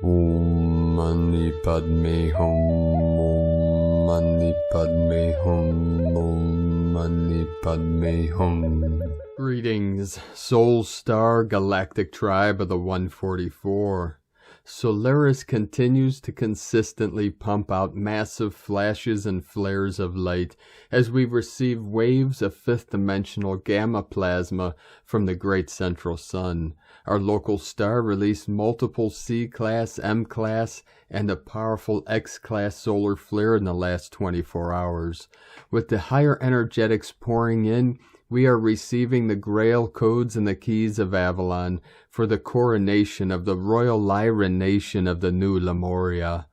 Om Mani Padme Hum. Om Mani Padme Hum. Om Mani Padme Hum. Greetings, Soul Star Galactic Tribe of the 144. Solaris continues to consistently pump out massive flashes and flares of light as we receive waves of fifth-dimensional gamma plasma from the great central sun. Our local star released multiple C-class, M-class, and a powerful X-class solar flare in the last 24 hours. With the higher energetics pouring in, we are receiving the Grail codes and the keys of Avalon for the coronation of the royal Lyran nation of the new Lemuria.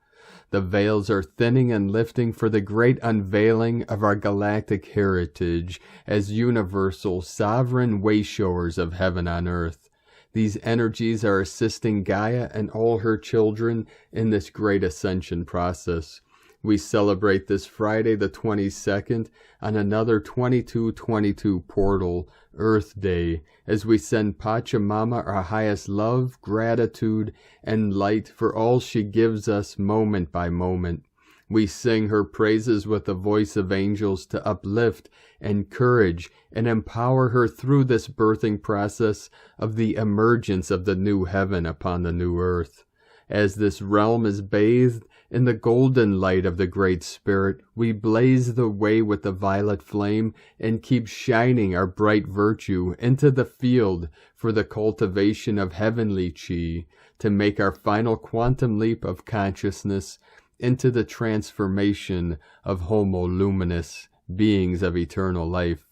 The veils are thinning and lifting for the great unveiling of our galactic heritage as universal, sovereign wayshowers of heaven on earth. These energies are assisting Gaia and all her children in this great ascension process. We celebrate this Friday the 22nd on another 2222 portal, Earth Day, as we send Pachamama our highest love, gratitude, and light for all she gives us moment by moment. We sing her praises with the voice of angels to uplift, encourage, and empower her through this birthing process of the emergence of the new heaven upon the new earth. As this realm is bathed in the golden light of the Great Spirit, we blaze the way with the violet flame and keep shining our bright virtue into the field for the cultivation of heavenly chi, to make our final quantum leap of consciousness into the transformation of Homo Luminous, beings of eternal life.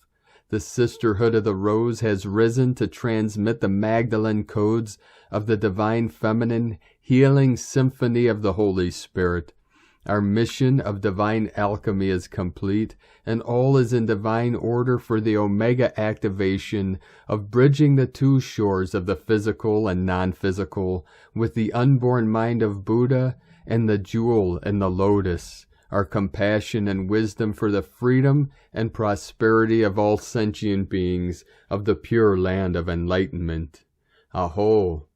The Sisterhood of the Rose has risen to transmit the Magdalene codes of the Divine Feminine healing symphony of the Holy Spirit. Our mission of divine alchemy is complete, and all is in divine order for the Omega activation of bridging the two shores of the physical and non-physical with the unborn mind of Buddha and the jewel in the lotus. Our compassion and wisdom for the freedom and prosperity of all sentient beings of the pure land of enlightenment. Aho!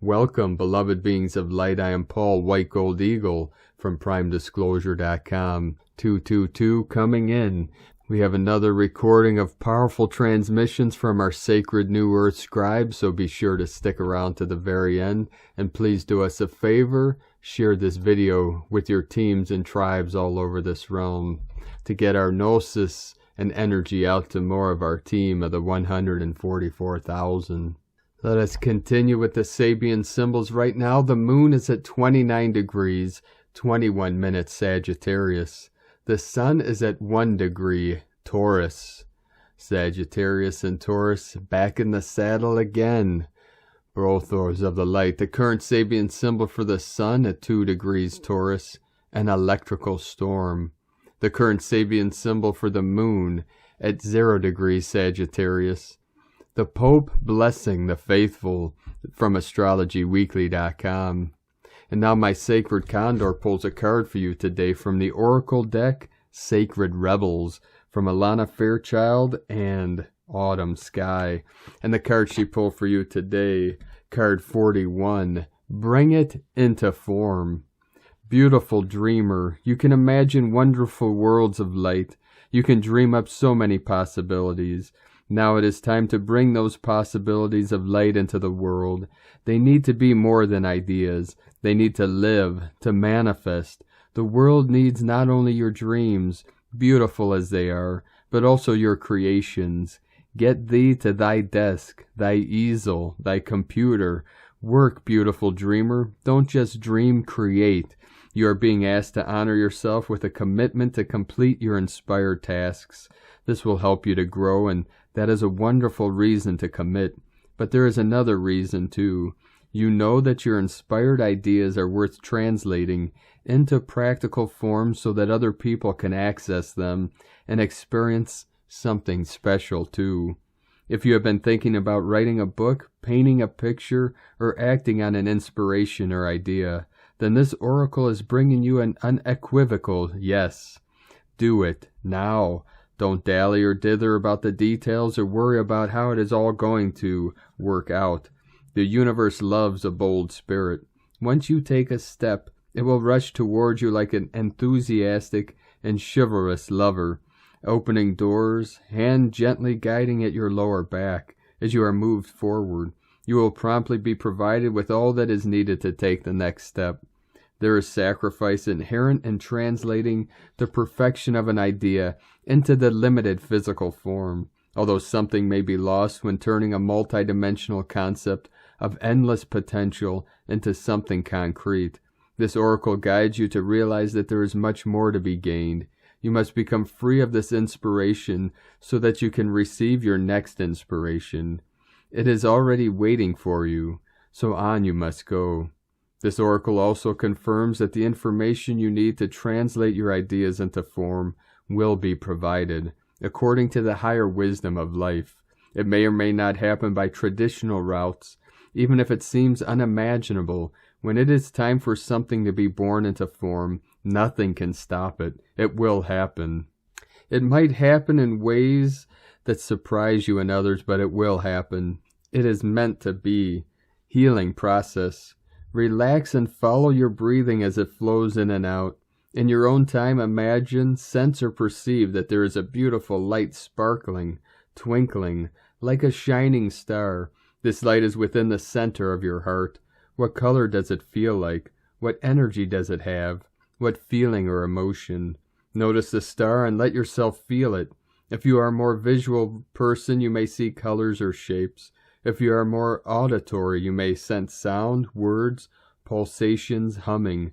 Welcome, beloved beings of light. I am Paul, White Gold Eagle, from PrimeDisclosure.com. 222 coming in. We have another recording of powerful transmissions from our sacred New Earth scribe, so be sure to stick around to the very end. And please do us a favor, share this video with your teams and tribes all over this realm to get our gnosis and energy out to more of our team of the 144,000. Let us continue with the Sabian symbols. Right now, the moon is at 29 degrees, 21 minutes Sagittarius. The sun is at 1 degree, Taurus. Sagittarius and Taurus back in the saddle again. Brothos of the light. The current Sabian symbol for the sun at 2 degrees, Taurus, an electrical storm. The current Sabian symbol for the moon at 0 degrees, Sagittarius. The Pope blessing the faithful from AstrologyWeekly.com. And now my sacred Condor pulls a card for you today from the Oracle deck, Sacred Rebels, from Alana Fairchild and Autumn Sky. And the card she pulled for you today, card 41, Bring It Into Form. Beautiful dreamer, you can imagine wonderful worlds of light. You can dream up so many possibilities. Now it is time to bring those possibilities of light into the world. They need to be more than ideas. They need to live, to manifest. The world needs not only your dreams, beautiful as they are, but also your creations. Get thee to thy desk, thy easel, thy computer. Work, beautiful dreamer. Don't just dream, create. You are being asked to honor yourself with a commitment to complete your inspired tasks. This will help you to grow, and that is a wonderful reason to commit. But there is another reason, too. You know that your inspired ideas are worth translating into practical form so that other people can access them and experience something special, too. If you have been thinking about writing a book, painting a picture, or acting on an inspiration or idea, then this oracle is bringing you an unequivocal yes. Do it now. Don't dally or dither about the details or worry about how it is all going to work out. The universe loves a bold spirit. Once you take a step, it will rush toward you like an enthusiastic and chivalrous lover, opening doors, hand gently guiding at your lower back as you are moved forward. You will promptly be provided with all that is needed to take the next step. There is sacrifice inherent in translating the perfection of an idea into the limited physical form, although something may be lost when turning a multidimensional concept of endless potential into something concrete. This oracle guides you to realize that there is much more to be gained. You must become free of this inspiration so that you can receive your next inspiration. It is already waiting for you, so on you must go. This oracle also confirms that the information you need to translate your ideas into form will be provided, according to the higher wisdom of life. It may or may not happen by traditional routes, even if it seems unimaginable. When it is time for something to be born into form, nothing can stop it. It will happen. It might happen in ways that surprise you and others, but it will happen. It is meant to be. Healing process. Relax and follow your breathing as it flows in and out. In your own time, imagine, sense, or perceive that there is a beautiful light sparkling, twinkling, like a shining star. This light is within the center of your heart. What color does it feel like? What energy does it have? What feeling or emotion? Notice the star and let yourself feel it. If you are a more visual person, you may see colors or shapes. If you are more auditory, you may sense sound, words, pulsations, humming.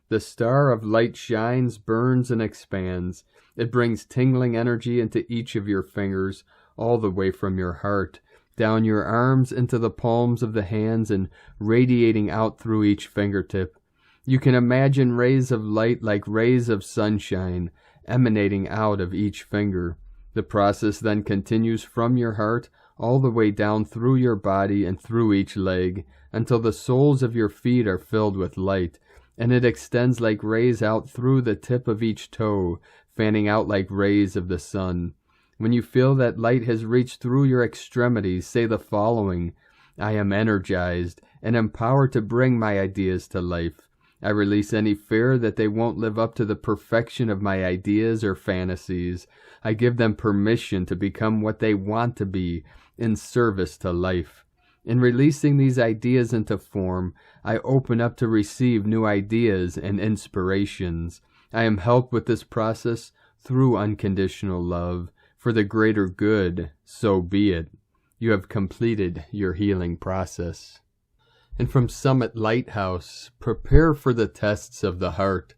The star of light shines, burns, and expands. It brings tingling energy into each of your fingers, all the way from your heart, down your arms into the palms of the hands and radiating out through each fingertip. You can imagine rays of light like rays of sunshine emanating out of each finger. The process then continues from your heart all the way down through your body and through each leg until the soles of your feet are filled with light, and it extends like rays out through the tip of each toe, fanning out like rays of the sun. When you feel that light has reached through your extremities, say the following: I am energized and empowered to bring my ideas to life. I release any fear that they won't live up to the perfection of my ideas or fantasies. I give them permission to become what they want to be in service to life. In releasing these ideas into form, I open up to receive new ideas and inspirations. I am helped with this process through unconditional love. For the greater good, so be it. You have completed your healing process. And from Summit Lighthouse, prepare for the tests of the heart.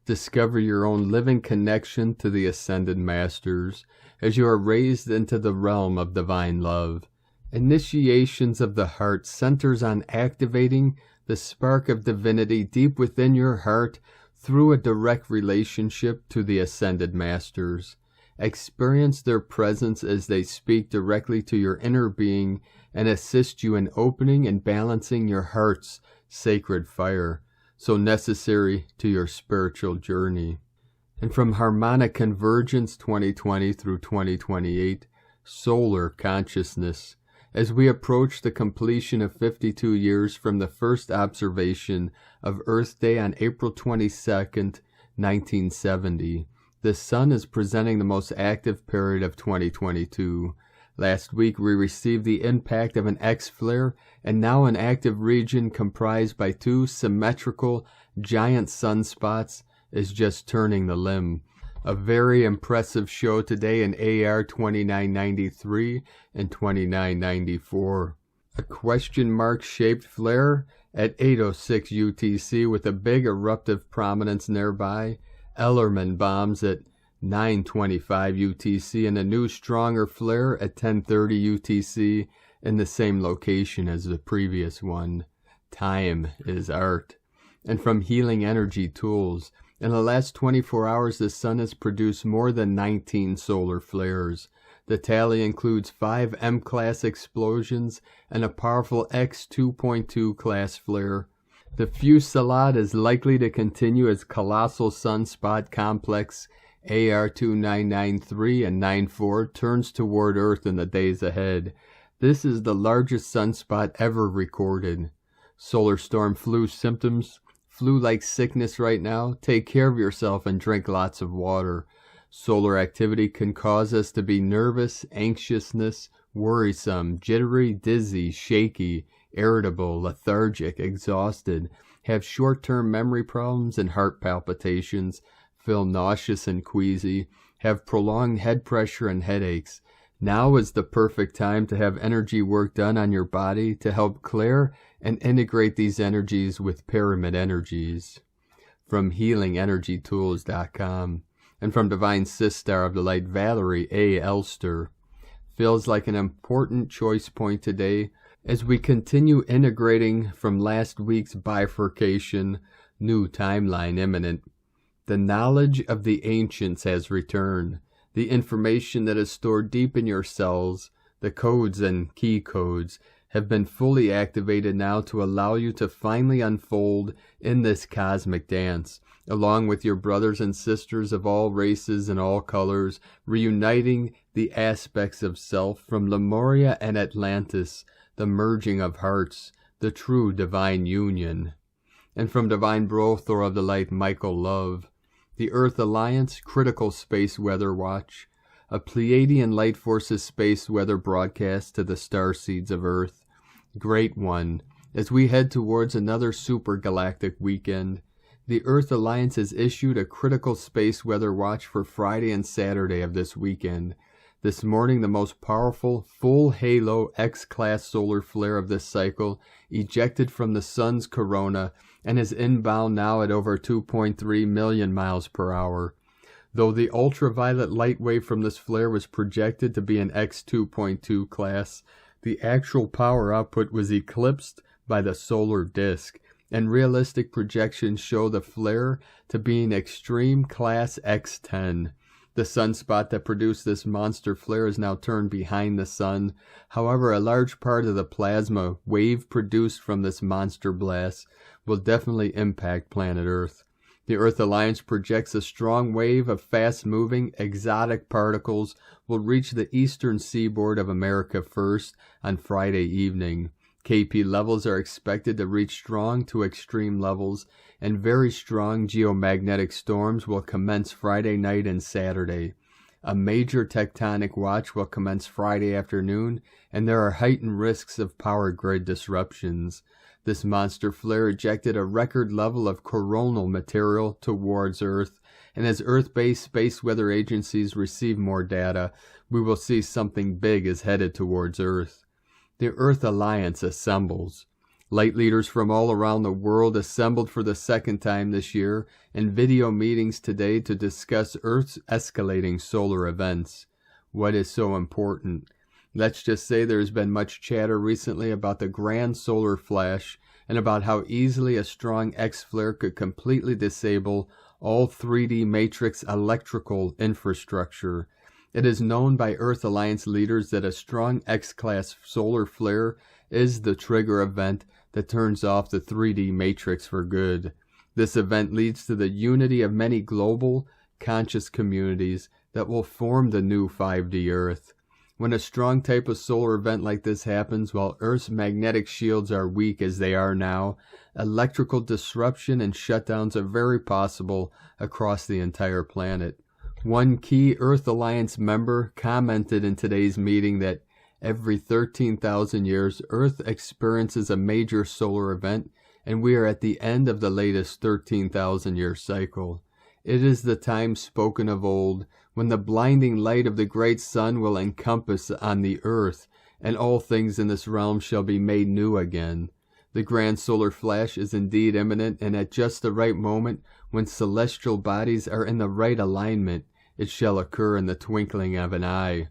Discover your own living connection to the Ascended Masters as you are raised into the realm of divine love. Initiations of the heart centers on activating the spark of divinity deep within your heart through a direct relationship to the Ascended Masters. Experience their presence as they speak directly to your inner being and assist you in opening and balancing your heart's sacred fire, so necessary to your spiritual journey. And from Harmonic Convergence 2020 through 2028, Solar Consciousness, as we approach the completion of 52 years from the first observation of Earth Day on April 22nd, 1970, the Sun is presenting the most active period of 2022. Last week we received the impact of an X-flare, and now an active region comprised by two symmetrical giant sunspots is just turning the limb. A very impressive show today in AR 2993 and 2994. A question mark shaped flare at 8:06 UTC with a big eruptive prominence nearby. Ellerman bombs at 9:25 UTC and a new stronger flare at 10:30 UTC in the same location as the previous one. Time is art. And from Healing Energy Tools, in the last 24 hours the Sun has produced more than 19 solar flares. The tally includes 5 M-class explosions and a powerful X 2.2 class flare. The fusillade is likely to continue as colossal sunspot complex AR 2993 and 94 turns toward Earth in the days ahead. This is the largest sunspot ever recorded. Solar storm flu symptoms. Flu-like sickness right now. Take care of yourself and drink lots of water. Solar activity can cause us to be nervous, anxiousness, worrisome, jittery, dizzy, shaky, irritable, lethargic, exhausted, have short-term memory problems and heart palpitations, feel nauseous and queasy, have prolonged head pressure and headaches. Now is the perfect time to have energy work done on your body to help clear and integrate these energies with pyramid energies. From healingenergytools.com. And from Divine Sister of the Light, Valerie A. Elster. Feels like an important choice point today as we continue integrating from last week's bifurcation, new timeline imminent. The knowledge of the ancients has returned. The information that is stored deep in your cells, the codes and key codes, have been fully activated now to allow you to finally unfold in this cosmic dance, along with your brothers and sisters of all races and all colors, reuniting the aspects of self from Lemuria and Atlantis, the merging of hearts, the true divine union. And from Divine Brothor of the Light, Michael Love, the Earth Alliance Critical Space Weather Watch, a Pleiadian Light Forces space weather broadcast to the starseeds of Earth. Great one, as we head towards another super galactic weekend, the Earth Alliance has issued a critical space weather watch for Friday and Saturday of this weekend. This morning, the most powerful, full halo X-class solar flare of this cycle ejected from the sun's corona and is inbound now at over 2.3 million miles per hour. Though the ultraviolet light wave from this flare was projected to be an X2.2 class, the actual power output was eclipsed by the solar disk, and realistic projections show the flare to be an extreme class X10. The sunspot that produced this monster flare is now turned behind the sun. However, a large part of the plasma wave produced from this monster blast will definitely impact planet Earth. The Earth Alliance projects a strong wave of fast-moving, exotic particles will reach the eastern seaboard of America first on Friday evening. KP levels are expected to reach strong to extreme levels, and very strong geomagnetic storms will commence Friday night and Saturday. A major tectonic watch will commence Friday afternoon, and there are heightened risks of power grid disruptions. This monster flare ejected a record level of coronal material towards Earth, and as Earth-based space weather agencies receive more data, we will see something big is headed towards Earth. The Earth Alliance assembles. Light leaders from all around the world assembled for the second time this year in video meetings today to discuss Earth's escalating solar events. What is so important? Let's just say there's been much chatter recently about the grand solar flash and about how easily a strong X-flare could completely disable all 3D matrix electrical infrastructure. It is known by Earth Alliance leaders that a strong X-class solar flare is the trigger event that turns off the 3D matrix for good. This event leads to the unity of many global, conscious communities that will form the new 5D Earth. When a strong type of solar event like this happens while Earth's magnetic shields are weak as they are now, electrical disruption and shutdowns are very possible across the entire planet. One key Earth Alliance member commented in today's meeting that every 13,000 years Earth experiences a major solar event, and we are at the end of the latest 13,000-year cycle. It is the time spoken of old, when the blinding light of the great sun will encompass on the earth, and all things in this realm shall be made new again. The grand solar flash is indeed imminent, and at just the right moment, when celestial bodies are in the right alignment, it shall occur in the twinkling of an eye.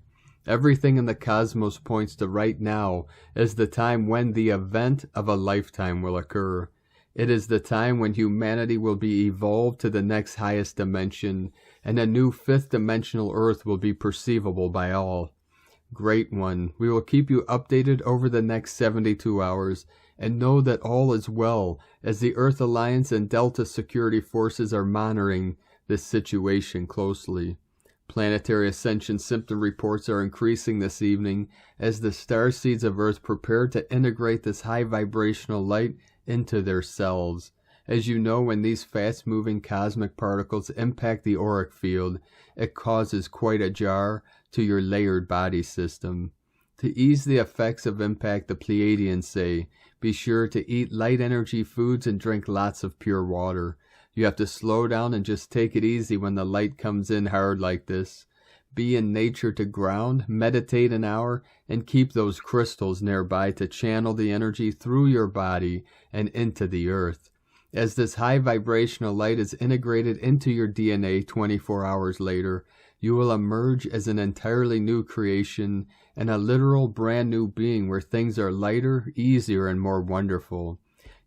Everything in the cosmos points to right now as the time when the event of a lifetime will occur. It is the time when humanity will be evolved to the next highest dimension, and a new fifth-dimensional Earth will be perceivable by all. Great One, we will keep you updated over the next 72 hours, and know that all is well, as the Earth Alliance and Delta security forces are monitoring this situation closely. Planetary Ascension symptom reports are increasing this evening as the starseeds of Earth prepare to integrate this high vibrational light into their cells. As you know, when these fast-moving cosmic particles impact the auric field, it causes quite a jar to your layered body system. To ease the effects of impact, the Pleiadians say, be sure to eat light energy foods and drink lots of pure water. You have to slow down and just take it easy when the light comes in hard like this. Be in nature to ground, meditate an hour, and keep those crystals nearby to channel the energy through your body and into the earth. As this high vibrational light is integrated into your DNA 24 hours later, you will emerge as an entirely new creation and a literal brand new being where things are lighter, easier, and more wonderful.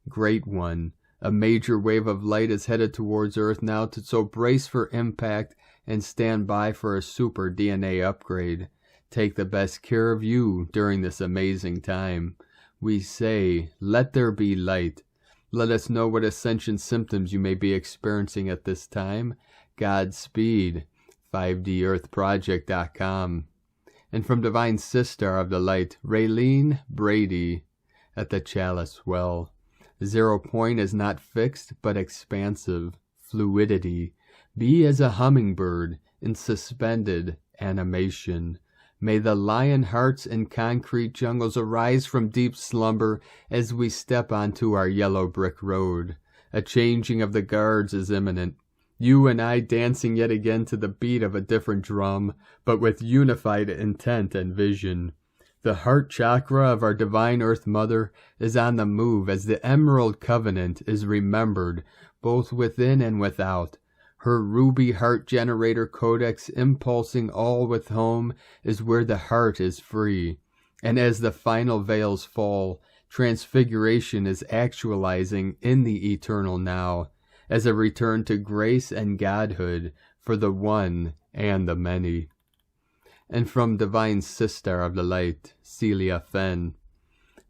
Great One, a major wave of light is headed towards Earth now, so brace for impact and stand by for a super DNA upgrade. Take the best care of you during this amazing time. We say, let there be light. Let us know what Ascension symptoms you may be experiencing at this time. Godspeed. 5DEarthProject.com. And from Divine Sister of the Light, Raylene Brady at the Chalice Well. 0 point is not fixed, but expansive. Fluidity. Be as a hummingbird in suspended animation. May the lion hearts in concrete jungles arise from deep slumber as we step onto our yellow brick road. A changing of the guards is imminent. You and I dancing yet again to the beat of a different drum, but with unified intent and vision. The heart chakra of our divine Earth Mother is on the move as the Emerald Covenant is remembered both within and without. Her ruby heart generator codex impulsing all with home is where the heart is free. And as the final veils fall, transfiguration is actualizing in the eternal now, as a return to grace and godhood for the one and the many. And from Divine Sister of the Light, Celia Fenn.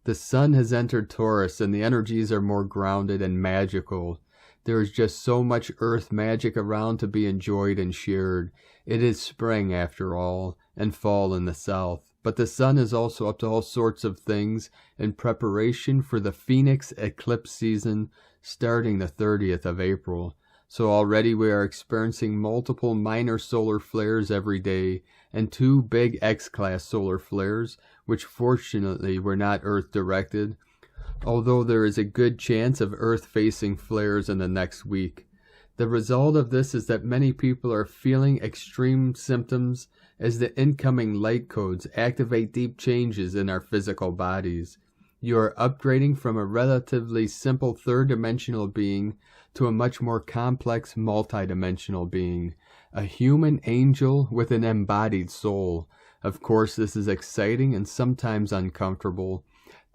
The sun has entered Taurus and the energies are more grounded and magical. There is just so much earth magic around to be enjoyed and shared. It is spring after all, and fall in the south. But the sun is also up to all sorts of things in preparation for the Phoenix eclipse season starting the 30th of April. So already we are experiencing multiple minor solar flares every day and 2 big X-class solar flares, which fortunately were not Earth-directed, although there is a good chance of Earth-facing flares in the next week. The result of this is that many people are feeling extreme symptoms as the incoming light codes activate deep changes in our physical bodies. You are upgrading from a relatively simple third-dimensional being to a much more complex multi-dimensional being, a human angel with an embodied soul. Of course, this is exciting and sometimes uncomfortable.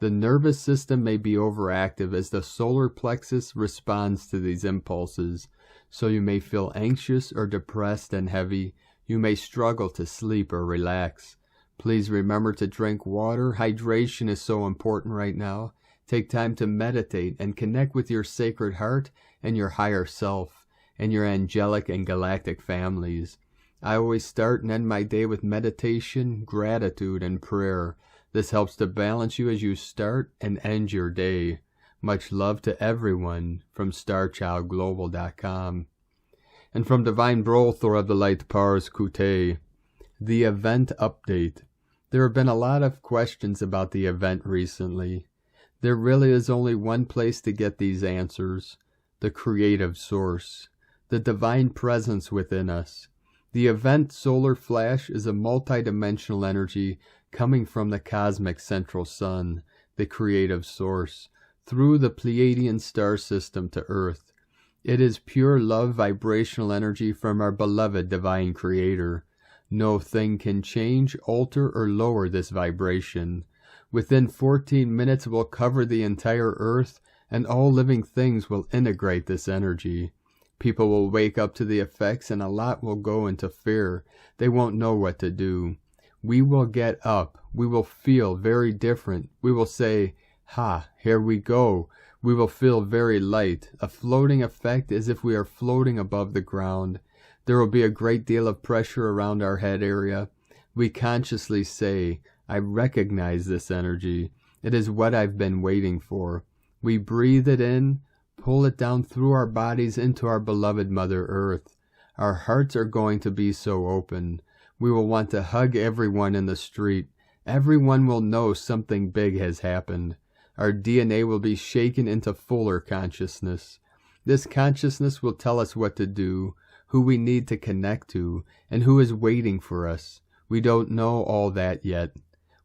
The nervous system may be overactive as the solar plexus responds to these impulses, so you may feel anxious or depressed and heavy. You may struggle to sleep or relax. Please remember to drink water. Hydration is so important right now. Take time to meditate and connect with your sacred heart and your higher self and your angelic and galactic families. I always start and end my day with meditation, gratitude, and prayer. This helps to balance you as you start and end your day. Much love to everyone from StarChildGlobal.com. And from Divine Brolthor of the Light, Pars Kute, the event update. There have been a lot of questions about the event recently. There really is only one place to get these answers: the creative source, the divine presence within us. The event Solar Flash is a multidimensional energy coming from the cosmic central sun, the creative source, through the Pleiadian star system to Earth. It is pure love vibrational energy from our beloved divine creator. No thing can change, alter, or lower this vibration. Within 14 minutes it will cover the entire Earth, and all living things will integrate this energy. People will wake up to the effects, and a lot will go into fear. They won't know what to do. We will get up. We will feel very different. We will say, "Ha, here we go." We will feel very light, a floating effect as if we are floating above the ground. There will be a great deal of pressure around our head area. We consciously say, "I recognize this energy. It is what I've been waiting for." We breathe it in, pull it down through our bodies into our beloved Mother Earth. Our hearts are going to be so open. We will want to hug everyone in the street. Everyone will know something big has happened. Our DNA will be shaken into fuller consciousness. This consciousness will tell us what to do, who we need to connect to, and who is waiting for us. We don't know all that yet.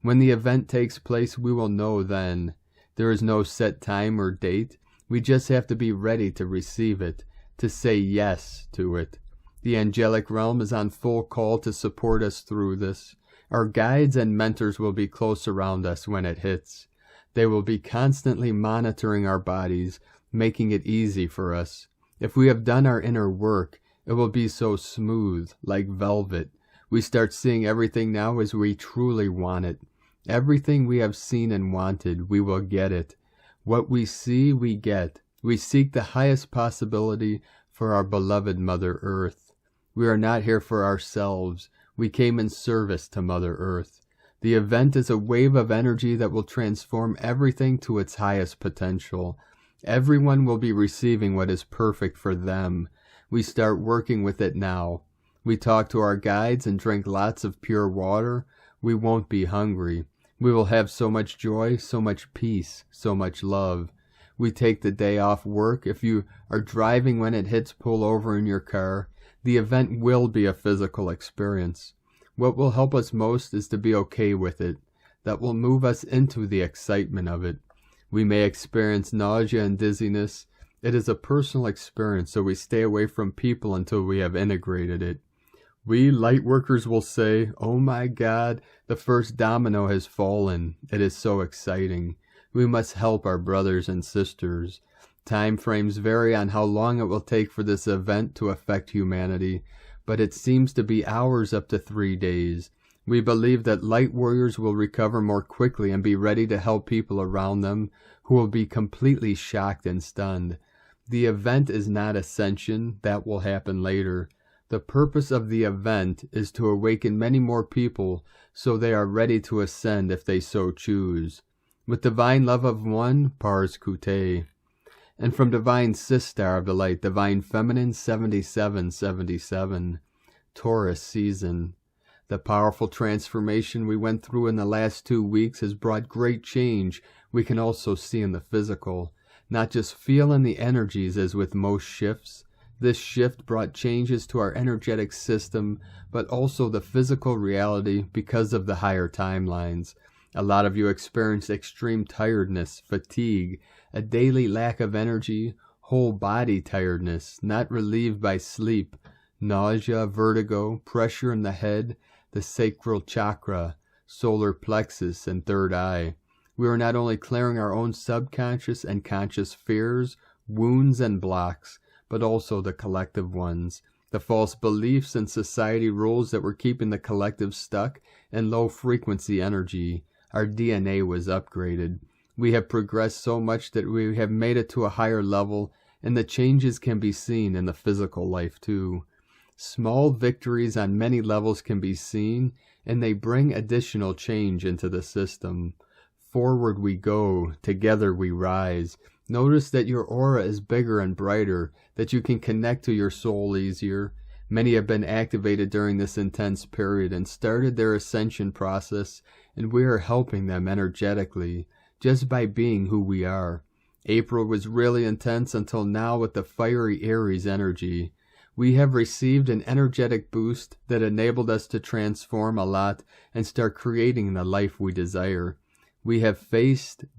When the event takes place, we will know then. There is no set time or date. We just have to be ready to receive it, to say yes to it. The angelic realm is on full call to support us through this. Our guides and mentors will be close around us when it hits. They will be constantly monitoring our bodies, making it easy for us. If we have done our inner work, it will be so smooth, like velvet. We start seeing everything now as we truly want it. Everything we have seen and wanted, we will get it. What we see, we get. We seek the highest possibility for our beloved Mother Earth. We are not here for ourselves. We came in service to Mother Earth. The event is a wave of energy that will transform everything to its highest potential. Everyone will be receiving what is perfect for them. We start working with it now. We talk to our guides and drink lots of pure water. We won't be hungry. We will have so much joy, so much peace, so much love. We take the day off work. If you are driving when it hits, pull over in your car. The event will be a physical experience. What will help us most is to be okay with it. That will move us into the excitement of it. We may experience nausea and dizziness. It is a personal experience, so we stay away from people until we have integrated it. We light workers will say, "Oh my God, the first domino has fallen." It is so exciting. We must help our brothers and sisters. Time frames vary on how long it will take for this event to affect humanity, but it seems to be hours up to 3 days. We believe that light warriors will recover more quickly and be ready to help people around them who will be completely shocked and stunned. The event is not Ascension. That will happen later. The purpose of the event is to awaken many more people so they are ready to ascend if they so choose. With divine love of one, Pars Kute. And from divine Sistar of the Light, divine feminine 7777, Taurus season. The powerful transformation we went through in the last 2 weeks has brought great change we can also see in the physical. Not just feel in the energies as with most shifts. This shift brought changes to our energetic system, but also the physical reality because of the higher timelines. A lot of you experienced extreme tiredness, fatigue, a daily lack of energy, whole body tiredness, not relieved by sleep, nausea, vertigo, pressure in the head, the sacral chakra, solar plexus, and third eye. We are not only clearing our own subconscious and conscious fears, wounds, and blocks, but also the collective ones, the false beliefs and society rules that were keeping the collective stuck in low-frequency energy. Our DNA was upgraded. We have progressed so much that we have made it to a higher level, and the changes can be seen in the physical life too. Small victories on many levels can be seen, and they bring additional change into the system. Forward we go, together we rise. Notice that your aura is bigger and brighter, that you can connect to your soul easier. Many have been activated during this intense period and started their ascension process, and we are helping them energetically, just by being who we are. April was really intense until now with the fiery Aries energy. We have received an energetic boost that enabled us to transform a lot and start creating the life we desire. We have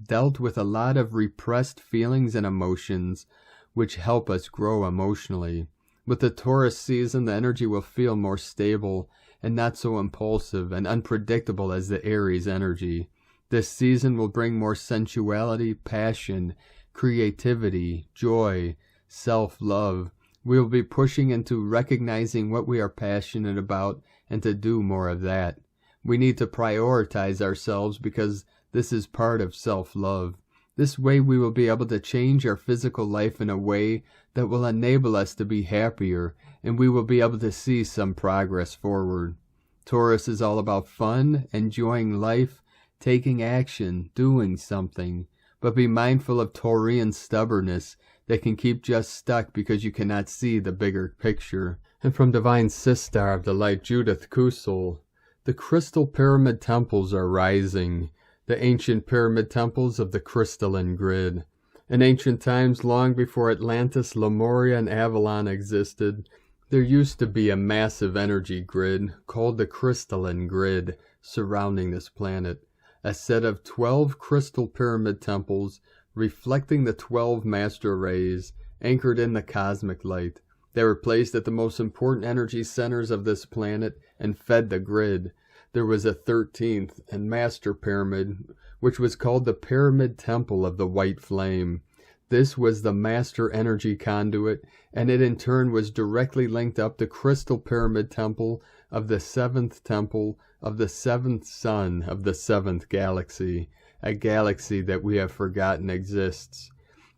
dealt with a lot of repressed feelings and emotions, which help us grow emotionally. With the Taurus season, the energy will feel more stable and not so impulsive and unpredictable as the Aries energy. This season will bring more sensuality, passion, creativity, joy, self-love. We will be pushing into recognizing what we are passionate about and to do more of that. We need to prioritize ourselves because this is part of self-love. This way we will be able to change our physical life in a way that will enable us to be happier, and we will be able to see some progress forward. Taurus is all about fun, enjoying life, taking action, doing something. but be mindful of Taurian stubbornness that can keep just stuck because you cannot see the bigger picture. And from Divine Sister of the Light Judith Kusel, the crystal pyramid temples are rising, the ancient pyramid temples of the crystalline grid. In ancient times, long before Atlantis, Lemuria, and Avalon existed, there used to be a massive energy grid called the crystalline grid surrounding this planet, a set of 12 crystal pyramid temples reflecting the 12 master rays anchored in the cosmic light. They were placed at the most important energy centers of this planet and fed the grid. There was a 13th and master pyramid, which was called the Pyramid Temple of the White Flame. This was the master energy conduit, and it in turn was directly linked up the Crystal Pyramid Temple of the 7th Temple of the 7th Sun of the 7th Galaxy, a galaxy that we have forgotten exists.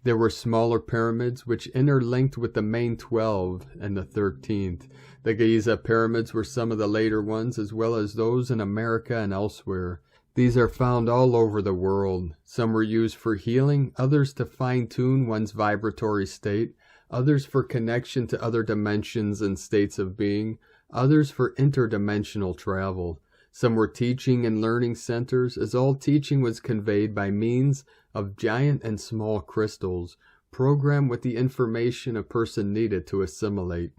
There were smaller pyramids which interlinked with the main 12 and the 13th. The Giza pyramids were some of the later ones, as well as those in America and elsewhere. These are found all over the world. Some were used for healing, others to fine-tune one's vibratory state, others for connection to other dimensions and states of being, others for interdimensional travel. Some were teaching and learning centers, as all teaching was conveyed by means of giant and small crystals, programmed with the information a person needed to assimilate.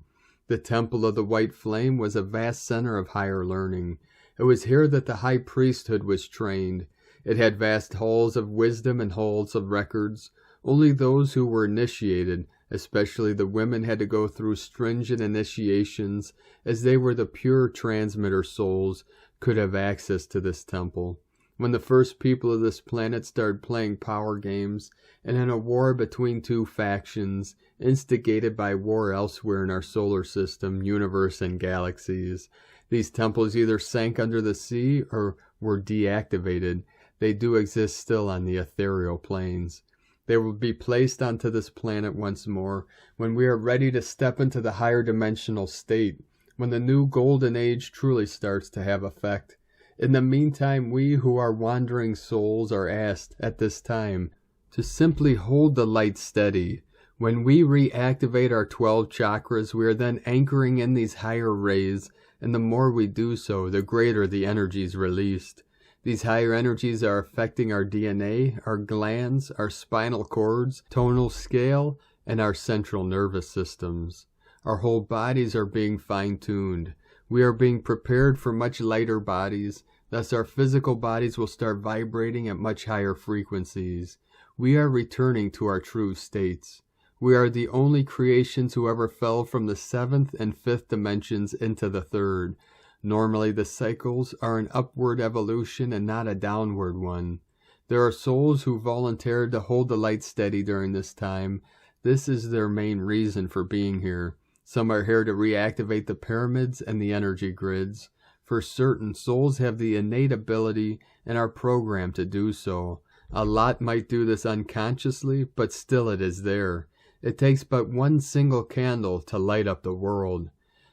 The Temple of the White Flame was a vast center of higher learning. It was here that the high priesthood was trained. It had vast halls of wisdom and halls of records. Only those who were initiated, especially the women, had to go through stringent initiations, as they were the pure transmitter souls, could have access to this temple. When the first people of this planet started playing power games, and in a war between two factions, instigated by war elsewhere in our solar system, universe, and galaxies, these temples either sank under the sea or were deactivated. They do exist still on the ethereal planes. They will be placed onto this planet once more when we are ready to step into the higher dimensional state, when the new golden age truly starts to have effect. In the meantime, we who are wandering souls are asked at this time to simply hold the light steady. When we reactivate our 12 chakras, we are then anchoring in these higher rays, and the more we do so, the greater the energies released. These higher energies are affecting our DNA, our glands, our spinal cords, tonal scale, and our central nervous systems. Our whole bodies are being fine-tuned. We are being prepared for much lighter bodies, thus our physical bodies will start vibrating at much higher frequencies. We are returning to our true states. We are the only creations who ever fell from the 7th and 5th dimensions into the 3rd. Normally the cycles are an upward evolution and not a downward one. There are souls who volunteered to hold the light steady during this time. This is their main reason for being here. Some are here to reactivate the pyramids and the energy grids. For certain, souls have the innate ability and are programmed to do so. A lot might do this unconsciously, but still it is there. It takes but one single candle to light up the world.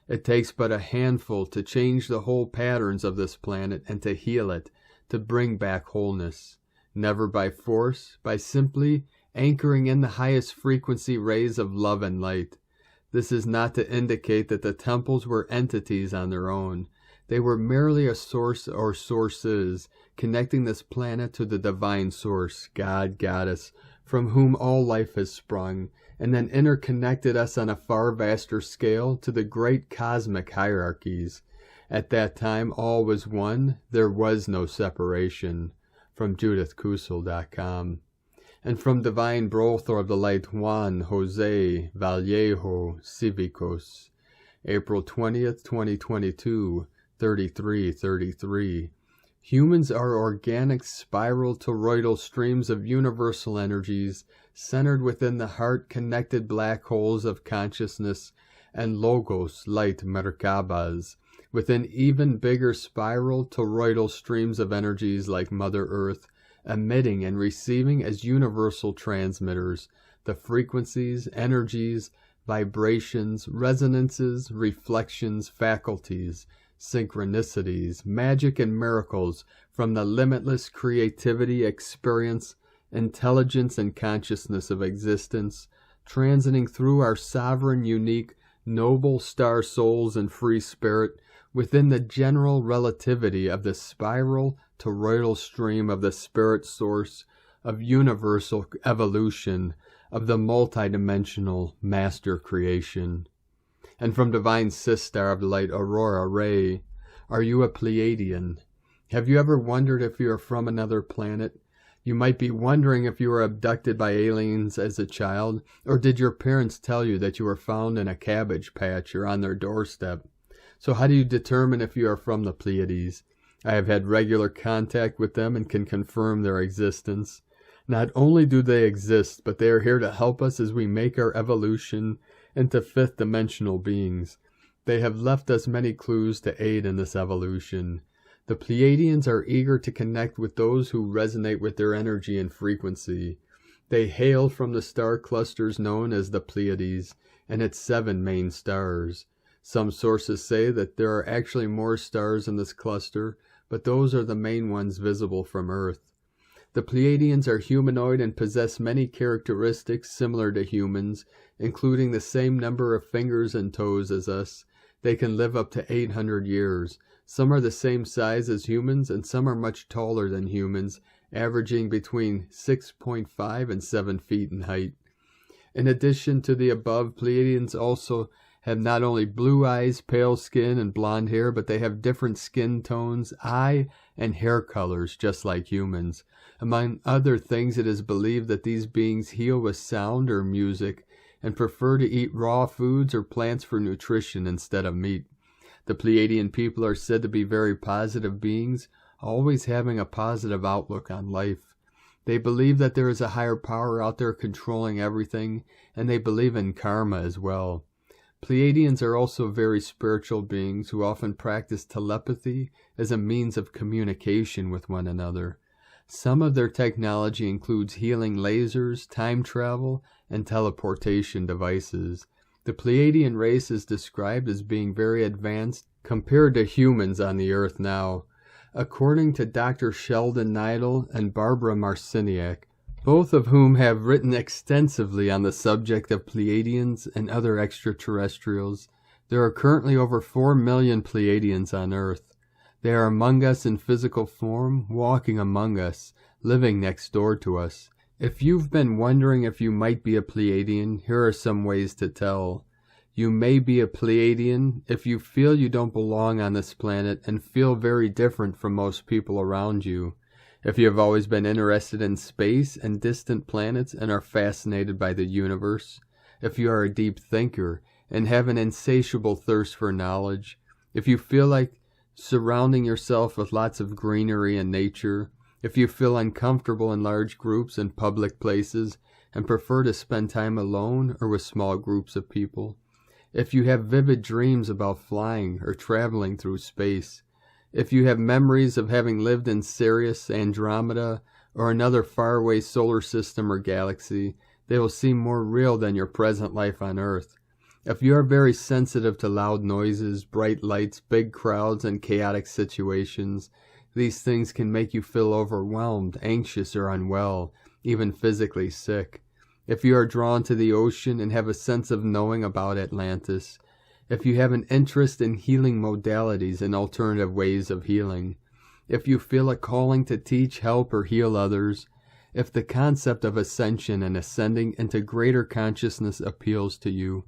It takes but a handful to change the whole patterns of this planet and to heal it, to bring back wholeness. Never by force, by simply anchoring in the highest frequency rays of love and light. This is not to indicate that the temples were entities on their own. They were merely a source or sources, connecting this planet to the divine source, God, Goddess, from whom all life has sprung, and then interconnected us on a far vaster scale to the great cosmic hierarchies. At that time all was one, there was no separation. From JudithKusel.com. And from Divine Brothor of the Light Juan Jose Vallejo Cívicos, April 20th, 2022, 33:33. Humans are organic spiral toroidal streams of universal energies centered within the heart-connected black holes of consciousness and logos light Merkabas, within even bigger spiral toroidal streams of energies like Mother Earth, emitting and receiving as universal transmitters the frequencies, energies, vibrations, resonances, reflections, faculties, synchronicities, magic, and miracles from the limitless creativity, experience, intelligence and consciousness of existence, transiting through our sovereign, unique, noble star souls and free spirit within the general relativity of the spiral toroidal stream of the spirit source of universal evolution of the multidimensional master creation. And from divine sistar of light Aurora Ray, are you a Pleiadian? Have you ever wondered if you are from another planet? You might be wondering if you were abducted by aliens as a child, or did your parents tell you that you were found in a cabbage patch or on their doorstep? So how do you determine if you are from the Pleiades? I have had regular contact with them and can confirm their existence. Not only do they exist, but they are here to help us as we make our evolution into fifth-dimensional beings. They have left us many clues to aid in this evolution. The Pleiadians are eager to connect with those who resonate with their energy and frequency. They hail from the star clusters known as the Pleiades and its 7 main stars. Some sources say that there are actually more stars in this cluster, but those are the main ones visible from Earth. The Pleiadians are humanoid and possess many characteristics similar to humans, including the same number of fingers and toes as us. They can live up to 800 years. Some are the same size as humans, and some are much taller than humans, averaging between 6.5 and 7 feet in height. In addition to the above, Pleiadians also have not only blue eyes, pale skin, and blonde hair, but they have different skin tones, eye, and hair colors, just like humans. Among other things, it is believed that these beings heal with sound or music, and prefer to eat raw foods or plants for nutrition instead of meat. The Pleiadian people are said to be very positive beings, always having a positive outlook on life. They believe that there is a higher power out there controlling everything, and they believe in karma as well. Pleiadians are also very spiritual beings who often practice telepathy as a means of communication with one another. Some of their technology includes healing lasers, time travel, and teleportation devices. The Pleiadian race is described as being very advanced compared to humans on the Earth now. According to Dr. Sheldon Neidl and Barbara Marciniak, both of whom have written extensively on the subject of Pleiadians and other extraterrestrials, there are currently over 4 million Pleiadians on Earth. They are among us in physical form, walking among us, living next door to us. If you've been wondering if you might be a Pleiadian, here are some ways to tell. You may be a Pleiadian if you feel you don't belong on this planet and feel very different from most people around you. If you have always been interested in space and distant planets and are fascinated by the universe. If you are a deep thinker and have an insatiable thirst for knowledge. If you feel like surrounding yourself with lots of greenery and nature. If you feel uncomfortable in large groups and public places and prefer to spend time alone or with small groups of people. If you have vivid dreams about flying or traveling through space. If you have memories of having lived in Sirius, Andromeda, or another faraway solar system or galaxy, they will seem more real than your present life on Earth. If you are very sensitive to loud noises, bright lights, big crowds, and chaotic situations, these things can make you feel overwhelmed, anxious, or unwell, even physically sick. If you are drawn to the ocean and have a sense of knowing about Atlantis. If you have an interest in healing modalities and alternative ways of healing. If you feel a calling to teach, help, or heal others. If the concept of ascension and ascending into greater consciousness appeals to you.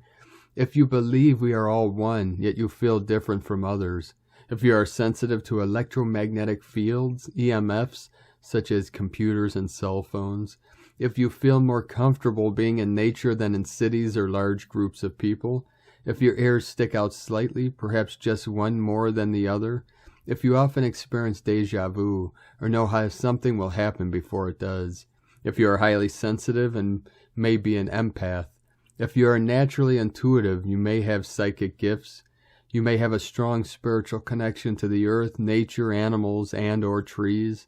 If you believe we are all one, yet you feel different from others. If you are sensitive to electromagnetic fields, EMFs, such as computers and cell phones. If you feel more comfortable being in nature than in cities or large groups of people. If your ears stick out slightly, perhaps just one more than the other. If you often experience déjà vu, or know how something will happen before it does. If you are highly sensitive and may be an empath. If you are naturally intuitive, you may have psychic gifts. You may have a strong spiritual connection to the earth, nature, animals, and or trees.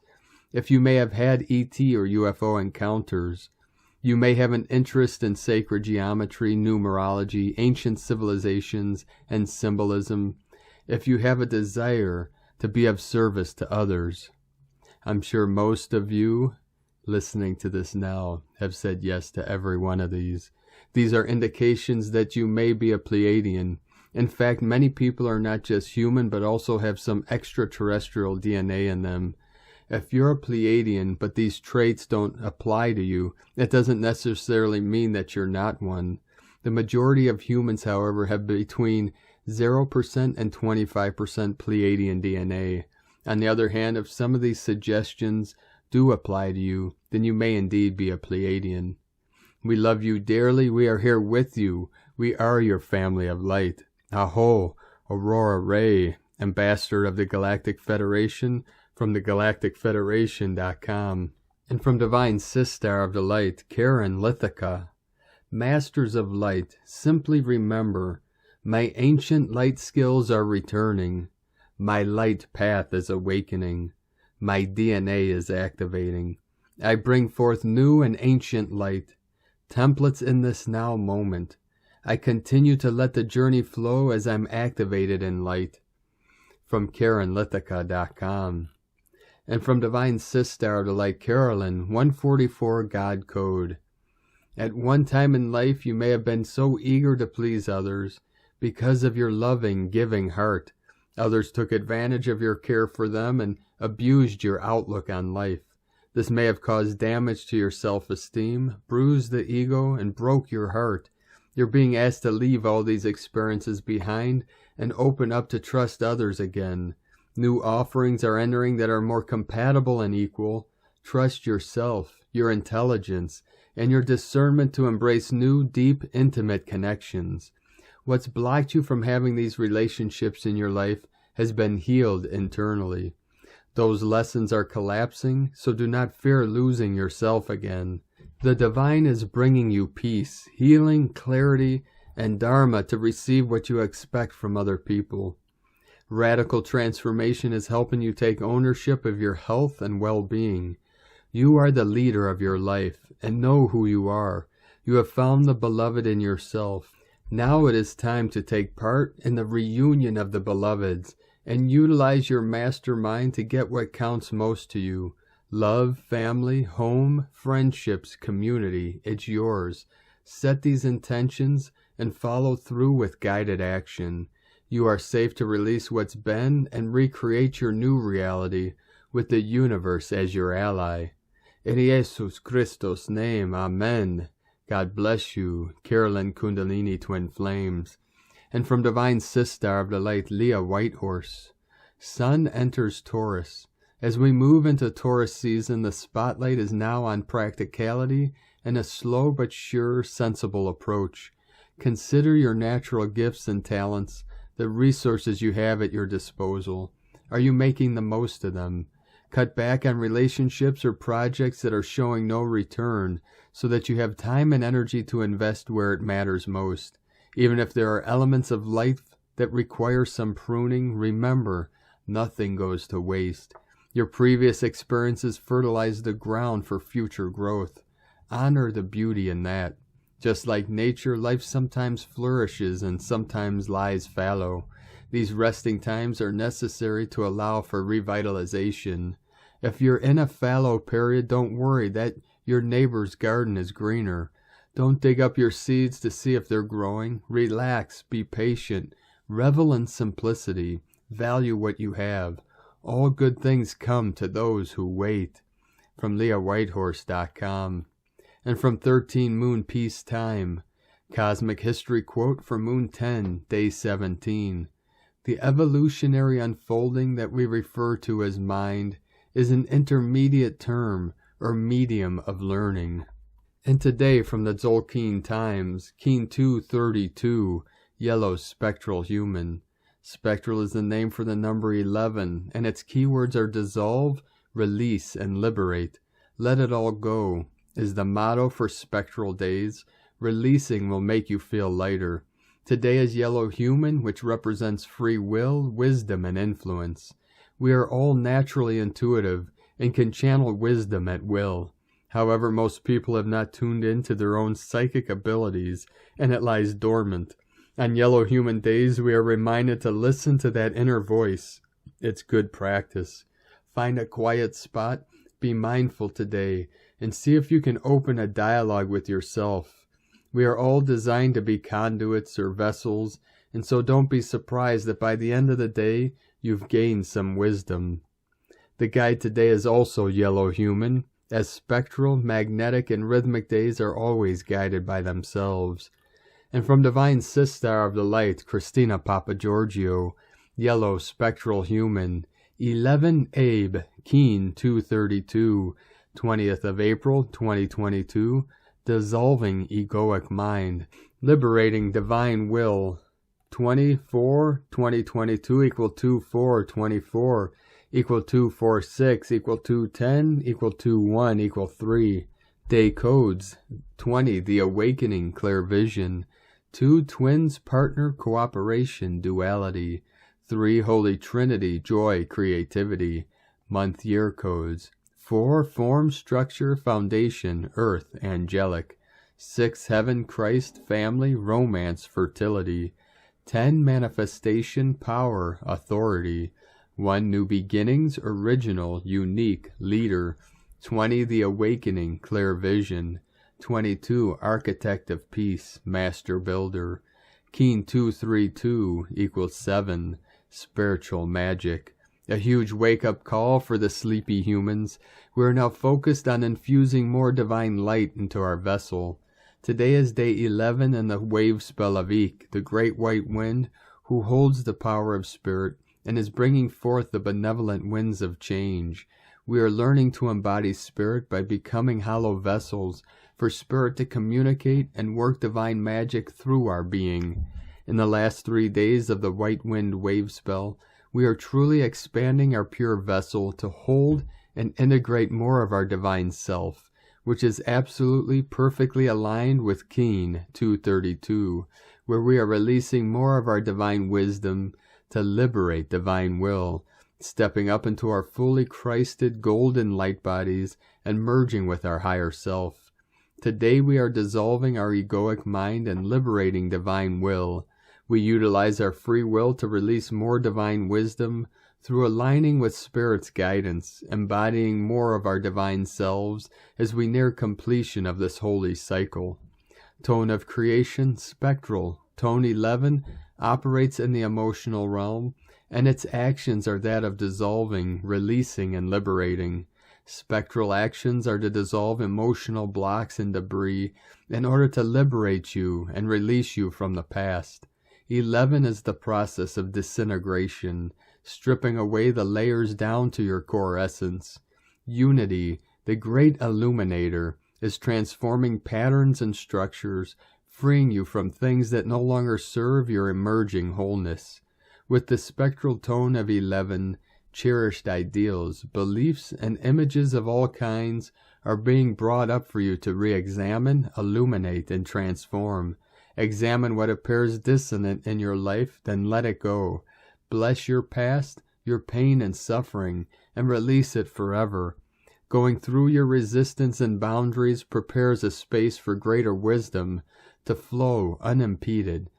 If you may have had ET or UFO encounters. You may have an interest in sacred geometry, numerology, ancient civilizations, and symbolism. If you have a desire to be of service to others. I'm sure most of you listening to this now have said yes to every one of these. These are indications that you may be a Pleiadian. In fact, many people are not just human, but also have some extraterrestrial DNA in them. If you're a Pleiadian, but these traits don't apply to you, it doesn't necessarily mean that you're not one. The majority of humans, however, have between 0% and 25% Pleiadian DNA. On the other hand, if some of these suggestions do apply to you, then you may indeed be a Pleiadian. We love you dearly. We are here with you. We are your family of light. Aho, Aurora Ray, Ambassador of the Galactic Federation, from the galacticfederation.com. And from Divine Sistar of the Light, Karen Lithica. Masters of Light, simply remember, my ancient light skills are returning. My light path is awakening. My DNA is activating. I bring forth new and ancient light. Templates in this now moment. I continue to let the journey flow as I'm activated in light. From KarenLithica.com. And from Divine Sistar of the Light, Carolyn, 144 God Code. At one time in life you may have been so eager to please others. Because of your loving, giving heart, others took advantage of your care for them and abused your outlook on life. This may have caused damage to your self-esteem, bruised the ego, and broke your heart. You're being asked to leave all these experiences behind and open up to trust others again. New offerings are entering that are more compatible and equal. Trust yourself, your intelligence, and your discernment to embrace new, deep, intimate connections. What's blocked you from having these relationships in your life has been healed internally. Those lessons are collapsing, so do not fear losing yourself again. The divine is bringing you peace, healing, clarity, and dharma to receive what you expect from other people. Radical transformation is helping you take ownership of your health and well-being. You are the leader of your life, and know who you are. You have found the beloved in yourself. Now it is time to take part in the reunion of the beloveds and utilize your mastermind to get what counts most to you. Love, family, home, friendships, community. It's yours. Set these intentions and follow through with guided action. You are safe to release what's been and recreate your new reality with the universe as your ally. In Jesus Christos' name, Amen. God bless you, Carolyn Kundalini Twin Flames. And from Divine Sistar of the Light, Leah Whitehorse. Sun enters Taurus. As we move into Taurus season, the spotlight is now on practicality and a slow but sure, sensible approach. Consider your natural gifts and talents, the resources you have at your disposal. Are you making the most of them? Cut back on relationships or projects that are showing no return so that you have time and energy to invest where it matters most. Even if there are elements of life that require some pruning, remember, nothing goes to waste. Your previous experiences fertilize the ground for future growth. Honor the beauty in that. Just like nature, life sometimes flourishes and sometimes lies fallow. These resting times are necessary to allow for revitalization. If you're in a fallow period, don't worry that your neighbor's garden is greener. Don't dig up your seeds to see if they're growing. Relax, be patient, revel in simplicity, value what you have. All good things come to those who wait. From LeahWhitehorse.com. And from 13 Moon Peace Time, Cosmic History Quote for Moon 10, Day 17. The evolutionary unfolding that we refer to as mind is an intermediate term or medium of learning. And today from the Tzolk'in Times, Keen 232, Yellow Spectral Human. Spectral is the name for the number 11, and its keywords are dissolve, release, and liberate. Let it all go is the motto for spectral days. Releasing will make you feel lighter. Today is Yellow Human, which represents free will, wisdom, and influence. We are all naturally intuitive and can channel wisdom at will. However, most people have not tuned into their own psychic abilities, and it lies dormant. On Yellow Human days, we are reminded to listen to that inner voice. It's good practice. Find a quiet spot, be mindful today, and see if you can open a dialogue with yourself. We are all designed to be conduits or vessels, and so don't be surprised that by the end of the day, you've gained some wisdom. The guide today is also yellow human, as spectral, magnetic, and rhythmic days are always guided by themselves. And from Divine Sistar of the Light, Christina Papagiorgio, yellow spectral human, 11 Abe, Keen 232, 20th of April 2022, dissolving egoic mind, liberating divine will, 24/2022 equal 2/4/24 equal 2/4/6 equal 2/10 equal 2/1 equal 3. Day codes 20 the awakening clear vision, 2 twins partner cooperation duality, 3 Holy Trinity joy creativity. Month year codes 4 form structure foundation earth angelic, 6 heaven Christ family romance fertility, 10 manifestation power authority, 1 new beginnings original unique leader, 20 the awakening clear vision, 22 architect of peace master builder, Keen 232 equals 7 spiritual magic. A huge wake-up call for the sleepy humans. We are now focused on infusing more divine light into our vessel. Today is day 11 in the wave spell of Ik, the great white wind, who holds the power of spirit and is bringing forth the benevolent winds of change. We are learning to embody spirit by becoming hollow vessels for spirit to communicate and work divine magic through our being. In the last 3 days of the white wind wave spell, we are truly expanding our pure vessel to hold and integrate more of our divine self, which is absolutely perfectly aligned with Keen 232, where we are releasing more of our divine wisdom to liberate divine will, stepping up into our fully Christed golden light bodies and merging with our higher self. Today we are dissolving our egoic mind and liberating divine will. We utilize our free will to release more divine wisdom through aligning with Spirit's guidance, embodying more of our divine selves as we near completion of this holy cycle. Tone of creation, spectral. Tone 11 operates in the emotional realm, and its actions are that of dissolving, releasing, and liberating. Spectral actions are to dissolve emotional blocks and debris in order to liberate you and release you from the past. 11 is the process of disintegration, stripping away the layers down to your core essence. Unity, the great illuminator, is transforming patterns and structures, freeing you from things that no longer serve your emerging wholeness. With the spectral tone of 11, cherished ideals, beliefs, and images of all kinds are being brought up for you to re-examine, illuminate, and transform. Examine what appears dissonant in your life, then let it go. Bless your past, your pain and suffering, and release it forever. Going through your resistance and boundaries prepares a space for greater wisdom to flow unimpeded.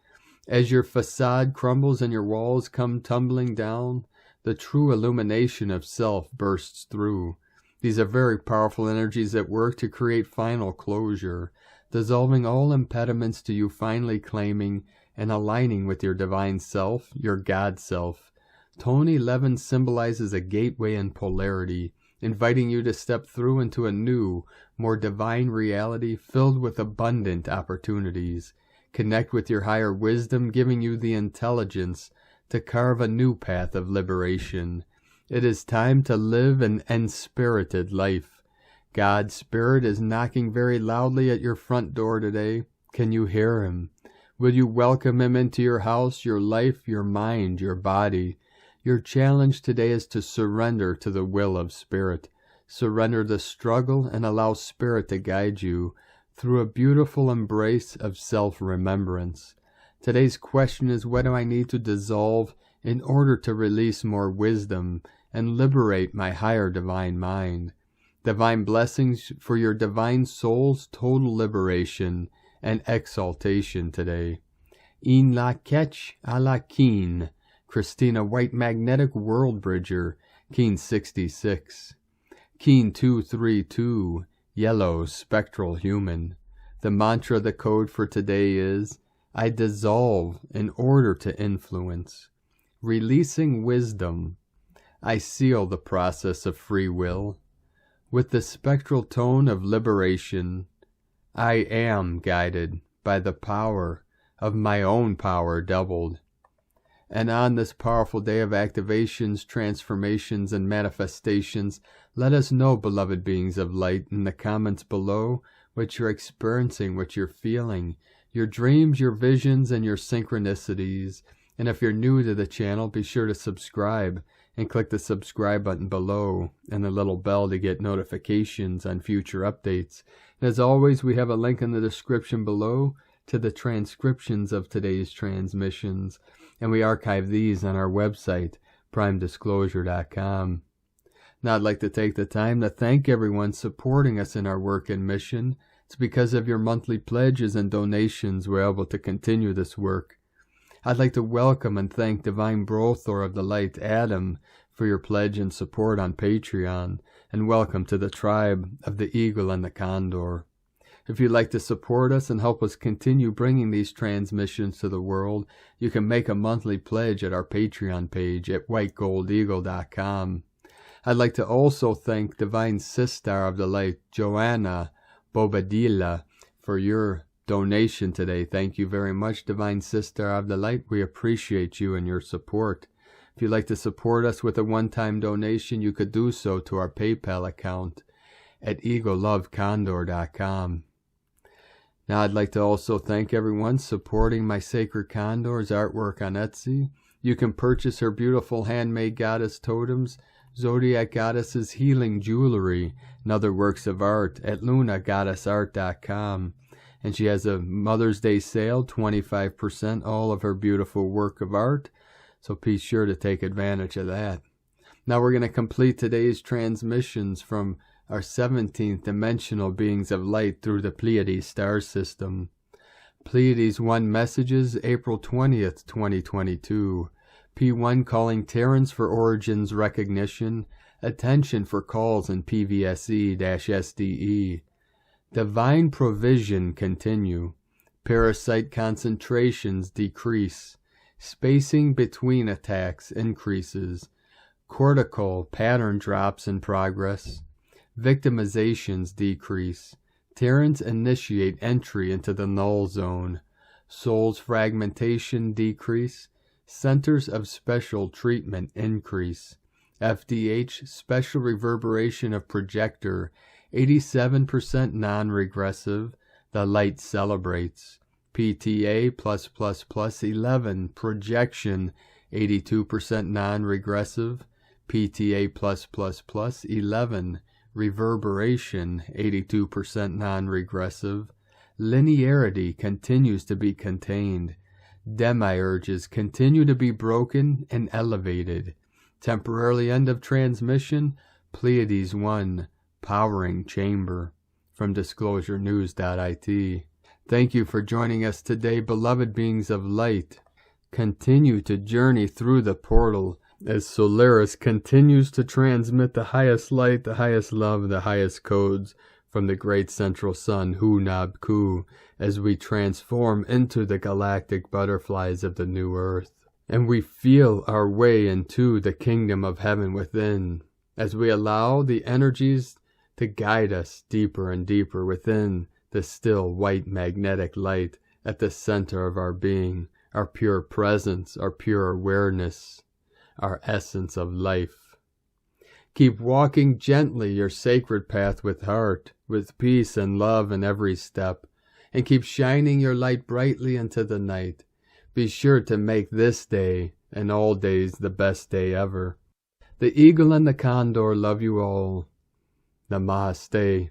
As your facade crumbles and your walls come tumbling down, the true illumination of self bursts through. These are very powerful energies at work to create final closure, dissolving all impediments to you finally claiming and aligning with your divine self, your God self. Tone 11 symbolizes a gateway in polarity, inviting you to step through into a new, more divine reality filled with abundant opportunities. Connect with your higher wisdom, giving you the intelligence to carve a new path of liberation. It is time to live an enspirited life. God's Spirit is knocking very loudly at your front door today. Can you hear Him? Will you welcome Him into your house, your life, your mind, your body? Your challenge today is to surrender to the will of Spirit. Surrender the struggle and allow Spirit to guide you through a beautiful embrace of self-remembrance. Today's question is, what do I need to dissolve in order to release more wisdom and liberate my higher divine mind? Divine blessings for your divine soul's total liberation and exaltation today. In la ketch a la Keen, Christina White Magnetic World Bridger, Keen 66. Keen 232, Yellow, spectral human. The mantra, the code for today is, I dissolve in order to influence. Releasing wisdom. I seal the process of free will. With the spectral tone of liberation, I am guided by the power of my own power doubled. And on this powerful day of activations, transformations, and manifestations, let us know, beloved beings of light, in the comments below what you're experiencing, what you're feeling, your dreams, your visions, and your synchronicities. And if you're new to the channel, be sure to subscribe and click the subscribe button below and the little bell to get notifications on future updates. And as always, we have a link in the description below to the transcriptions of today's transmissions, and we archive these on our website, primedisclosure.com. Now I'd like to take the time to thank everyone supporting us in our work and mission. It's because of your monthly pledges and donations we're able to continue this work. I'd like to welcome and thank Divine Brothor of the Light, Adam, for your pledge and support on Patreon, and welcome to the tribe of the Eagle and the Condor. If you'd like to support us and help us continue bringing these transmissions to the world, you can make a monthly pledge at our Patreon page at whitegoldeagle.com. I'd like to also thank Divine Sister of the Light, Joanna Bobadilla, for your donation today. Thank you very much, Divine Sister of the Light. We appreciate you and your support. If you'd like to support us with a one-time donation, you could do so to our PayPal account at egolovecondor.com. Now I'd like to also thank everyone supporting my Sacred Condor's artwork on Etsy. You can purchase her beautiful handmade goddess totems, Zodiac Goddess's healing jewelry, and other works of art at lunagoddessart.com. And she has a Mother's Day sale, 25% all of her beautiful work of art. So be sure to take advantage of that. Now we're going to complete today's transmissions from our 17th dimensional beings of light through the Pleiades star system. Pleiades 1 messages, April 20th, 2022. P1 calling Terrans for origins recognition. Attention for calls in PVSE-SDE. Divine provision continue. Parasite concentrations decrease. Spacing between attacks increases. Cortical pattern drops in progress. Victimizations decrease. Terrans initiate entry into the null zone. Soul's fragmentation decrease. Centers of special treatment increase. FDH special reverberation of projector 87% non-regressive. The light celebrates. PTA+++ 11 projection 82% non-regressive. PTA+++ 11 reverberation 82% non-regressive. Linearity continues to be contained. Demiurges continue to be broken and elevated. Temporarily end of transmission. Pleiades 1 powering chamber. From disclosurenews.it. Thank you for joining us today, beloved beings of light. Continue to journey through the portal as Solaris continues to transmit the highest light, the highest love, the highest codes from the great central sun, Hu-Nab-Ku, as we transform into the galactic butterflies of the new earth. And we feel our way into the kingdom of heaven within, as we allow the energies to guide us deeper and deeper within the still white magnetic light at the center of our being, our pure presence, our pure awareness, our essence of life. Keep walking gently your sacred path with heart, with peace and love in every step, and keep shining your light brightly into the night. Be sure to make this day and all days the best day ever. The Eagle and the Condor love you all. Namaste.